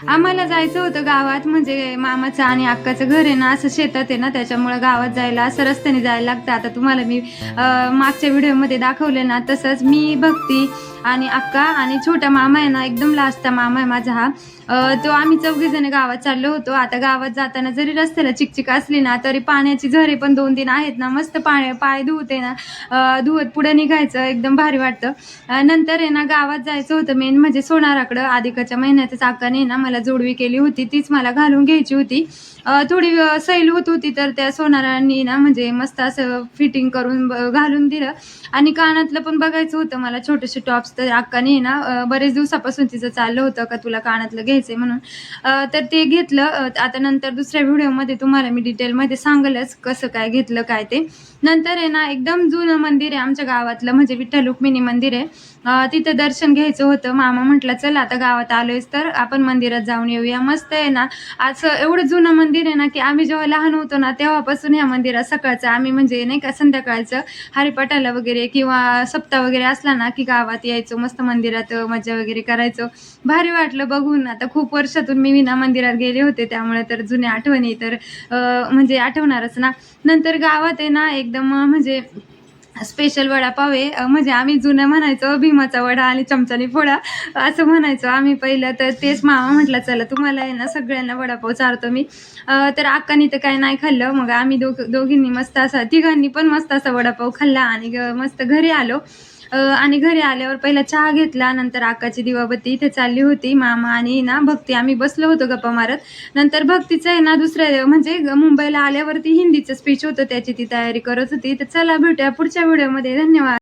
आम्हाला जायचं होतं गावात, म्हणजे मामाचं आणि अक्काचं घर आहे ना असं शेतात आहे ना, त्याच्यामुळे गावात जायला असं रस्त्याने जायला लागतं. आता तुम्हाला मी मागच्या व्हिडिओमध्ये दाखवलं ना, तसंच मी, भक्ती आणि अक्का आणि छोटा मामा आहे ना, एकदम लास्टचा मामा आहे माझा हा. तो आम्ही 4घी जण गावात चाललो होतो. आता गावात जाताना जरी रस्त्याला चिकचिक असली ना, तरी पाण्याची झरे पण 2-3 आहेत ना, मस्त पाय धुवत आहे ना, धुवत पुढे निघायचं, एकदम भारी वाटतं. नंतर आहे ना गावात जायचं होतं मेन म्हणजे सोनाराकडं. अधिकाच्या महिन्यातच अक्काने ना मला जोडवी केली होती, तीच मला घालून घ्यायची होती. थोडी सैल होत होती, तर त्या सोनारांनी ना म्हणजे मस्त असं फिटिंग करून घालून दिलं. आणि कानातलं पण बघायचं होतं मला, छोटेसे टॉप्स. तर अक्काने ना बरेच दिवसापासून तिचं चाललं होतं का तुला कानातलं घ्यायचंय म्हणून. तर ते घेतलं. आता नंतर दुसऱ्या व्हिडिओमध्ये तुम्हाला मी डिटेलमध्ये सांगेलच कसं काय घेतलं काय ते. नंतर आहे ना एकदम जुनं मंदिर आहे आमच्या गावातलं, म्हणजे विठ्ठल रुक्मिणी मंदिर आहे. तिथं दर्शन घ्यायचं होतं. मामा म्हटला चल आता गावात आलोयस तर आपण मंदिरात जाऊन येऊया. मस्त आहे ना, असं एवढं जुनं मंदिर आहे ना, की आम्ही जेव्हा लहान होतो ना तेव्हापासून ह्या मंदिरात सकाळचं आम्ही म्हणजे नाही का संध्याकाळचं हरिपाठाला वगैरे किंवा सप्ताह वगैरे असला ना, की गावात यायचो, मस्त मंदिरात मजा वगैरे करायचो. भारी वाटलं बघून. आता खूप वर्षातून मी विना मंदिरात गेले होते, त्यामुळे तर जुन्या आठवणी तर म्हणजे आठवणारच ना. नंतर गावात आहे ना एकदम म्हणजे स्पेशल वडापाव आहे. म्हणजे आम्ही जुनं म्हणायचो भीमाचा वडा आणि चमचानी फोडा असं म्हणायचो आम्ही पहिलं. तर तेच मामा म्हटलं चला तुम्हाला आहे ना सगळ्यांना वडापाव चारतो मी. तर अक्कानी तर काही नाही खाल्लं. मग आम्ही दोघींनी मस्त असा, तिघांनी पण मस्त असा वडापाव खाल्ला आणि मस्त घरी आलो. आणि घरी आल्यावर पहिला चहा घेतला, नंतर अक्काची दिवाबत्ती इथे चालली होती. मामा आणि ना भक्ती आम्ही बसलो होतो गप्पा मारत. नंतर भक्तीचं आहे ना दुसऱ्या म्हणजे मुंबईला आल्यावरती हिंदीचं स्पीच होतं, त्याची ती तयारी करत होती. तर चला भेटूया पुढच्या व्हिडिओमध्ये. धन्यवाद.